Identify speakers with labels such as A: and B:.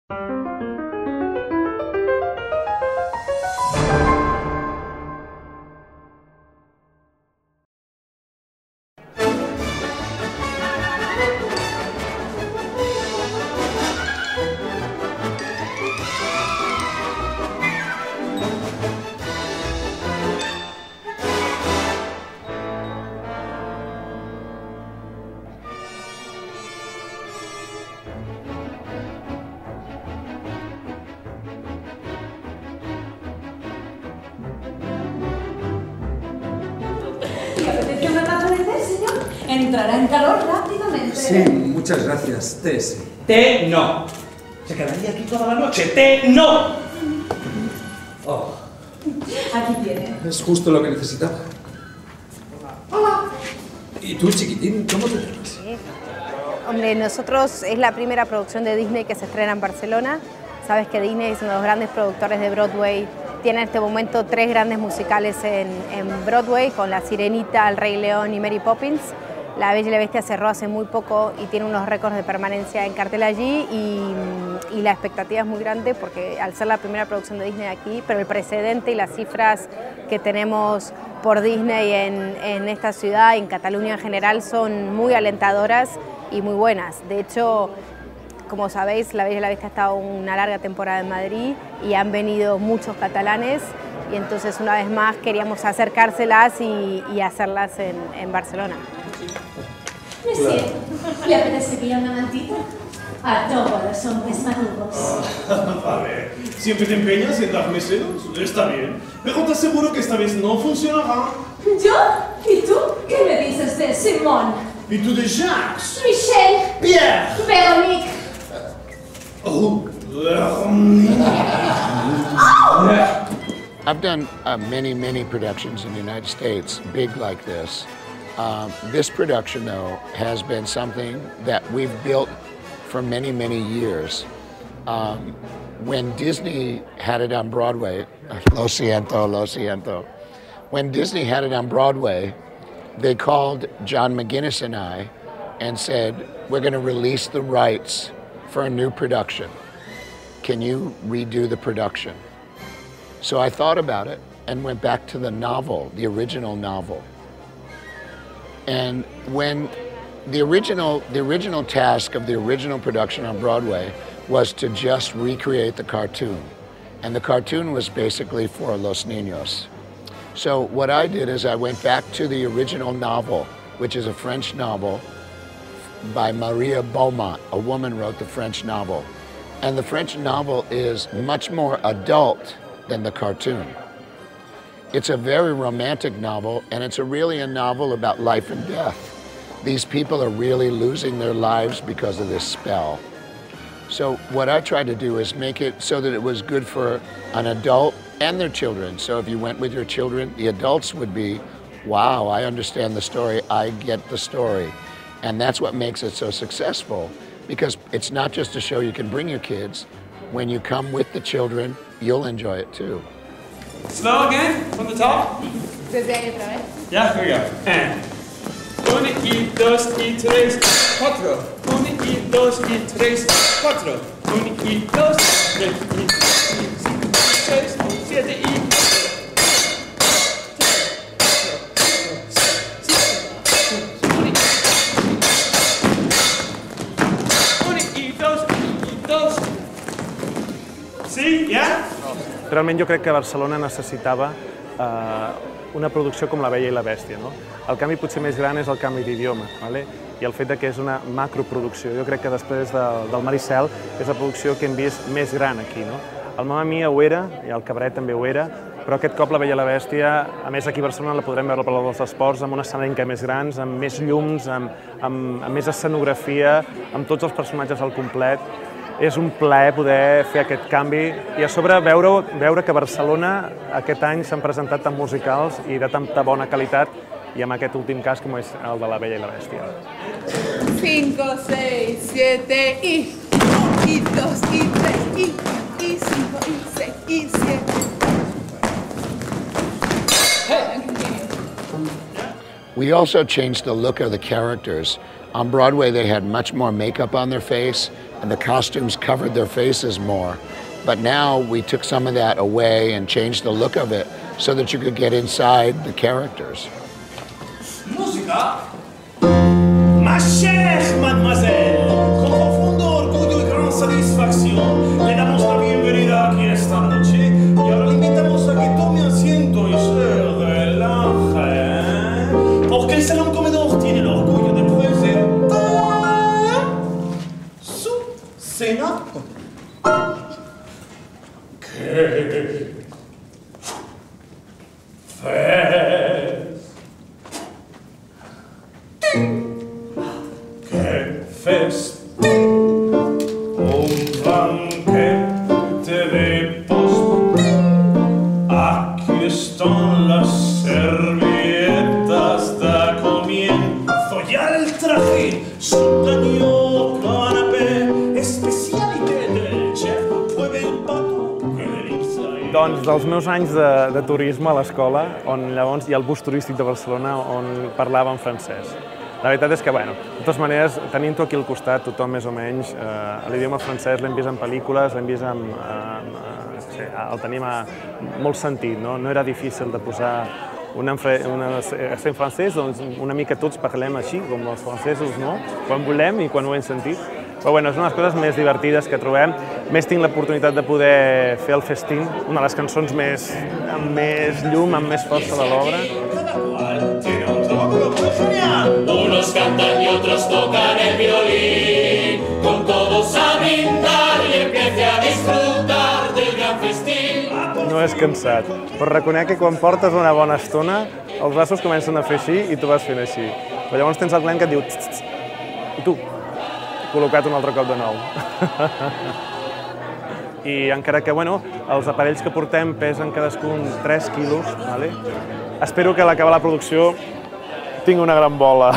A: ¿Le apetece una taza de té, señor? Entrará en calor rápidamente.
B: Sí, muchas gracias. Té, sí.
C: Té no. Se quedaría aquí toda la noche. Té no. Oh.
A: Aquí tiene.
B: Es justo lo que necesitaba. Hola. ¿Y tú, chiquitín, cómo te llamas?
D: Sí. Hombre, nosotros es la primera producción de Disney que se estrena en Barcelona. Sabes que Disney es uno de los grandes productores de Broadway. Tiene en este momento 3 grandes musicales en Broadway, con La Sirenita, El Rey León y Mary Poppins. La Bella y la Bestia cerró hace muy poco y tiene unos récords de permanencia en cartel allí y la expectativa es muy grande porque al ser la primera producción de Disney aquí, pero el precedente y las cifras que tenemos por Disney en esta ciudad y en Cataluña en general son muy alentadoras y muy buenas. De hecho, como sabéis, La Bella y la Bestia ha estado una larga temporada en Madrid y han venido muchos catalanes y entonces una vez más queríamos acercárselas y hacerlas en Barcelona.
A: Monsieur, ¿le apetece pillar una mantita? A todos los hombres maduros.
E: Vale, siempre te empeñas en darme celos, está bien, pero te aseguro que esta vez no funcionará.
A: ¿Yo? ¿Y tú? ¿Qué me dices de Simón?
E: ¿Y tú de Jacques?
A: Michelle.
E: Pierre.
A: Véronique.
E: Oh,
F: I've done many productions in the United States, big like this. This production, though, has been something that we've built for many years. When Disney had it on Broadway, lo siento. When Disney had it on Broadway, they called John McGinnis and I and said, we're going to release the rights for a new production. Can you redo the production? So I thought about it and went back to the novel, the original novel. And when the original task of the original production on Broadway was to just recreate the cartoon. And the cartoon was basically for Los Niños. So what I did is I went back to the original novel, which is a French novel by Maria Beaumont. A woman wrote the French novel. And the French novel is much more adult than the cartoon. It's a very romantic novel, and it's really a novel about life and death. These people are really losing their lives because of this spell. So what I tried to do is make it so that it was good for an adult and their children. So if you went with your children, the adults would be, wow, I understand the story, I get the story. And that's what makes it so successful, because it's not just a show you can bring your kids. When you come with the children, you'll enjoy it too.
C: Slow again, from the top.
D: Desde ahí otra vez.
C: Yeah, here we go. And 1 y 2 y 3, 4. 1 y 2 y 3, 4. 1 y 2, 3 y 5, 6, 7 y 2. Sí, ja?
G: Realment jo crec que Barcelona necessitava una producció com La Bella i la Bèstia. No? El canvi potser més gran és el canvi d'idioma, ¿vale? I el fet que és una macroproducció. Jo crec que després del Maricel és la producció que hem vist més gran aquí. No? El Mamma Mia ho era, i el Cabaret també ho era, però aquest cop La Bella i la Bèstia, a més aquí a Barcelona la podrem veure al Palau dels Esports, amb una escenari encara més grans, amb més llums, amb més escenografia, amb tots els personatges al complet. És un plaer poder fer aquest canvi i a sobre veure que a Barcelona aquest any s'han presentat tant musicals i de tanta bona qualitat i amb aquest últim cas com és el de La Bella i la Bèstia.
H: 5, 6, 7 y 1 y 2 y 3 y 5 y 6 y 7.
F: We also changed the look of the characters. On Broadway, they had much more makeup on their face, and the costumes covered their faces more. But now we took some of that away and changed the look of it so that you could get inside the characters.
E: Música. Ma chère mademoiselle, con profundo orgullo y gran satisfacción, le damos la bienvenida aquí esta noche y ahora le invitamos a que tome asiento y se relaje, porque el Salón Comedor tiene el orgullo de presentar su cena. ¡Qué festín! Un banquete de postín. Aquí están las servilletas de comienzo y el trajín, su canapé, especialité del chef, pruebe el pato que delícia.
G: Doncs dels meus anys de turisme a l'escola, on llavors hi ha el bus turístic de Barcelona on parlàvem francès. La veritat és que, bueno, de totes maneres, tenint-ho aquí al costat, tothom més o menys, l'idioma francès l'hem vist en pel·lícules, l'hem vist el tenim molt sentit, no? No era difícil de posar en francès, doncs una mica tots parlem així, com els francesos, no? Quan volem i quan ho hem sentit. Però bueno, és una de les coses més divertides que trobem. Més tinc l'oportunitat de poder fer el festín, una de les cançons amb més llum, amb més força de l'obra.
I: Unos cantan y otros tocan el violín, con todos a brindar y empiece a disfrutar del gran festín.
G: No és cansat, però reconec que quan portes una bona estona, els braços comencen a fer així i tu vas fent així. Però llavors tens el Glenn que et diu tss, i tu, col·locat un altre cop de nou. I encara que, bueno, els aparells que portem pesen cadascun 3 quilos, ¿vale? Espero que a l'acabar la producció tingui una gran bola.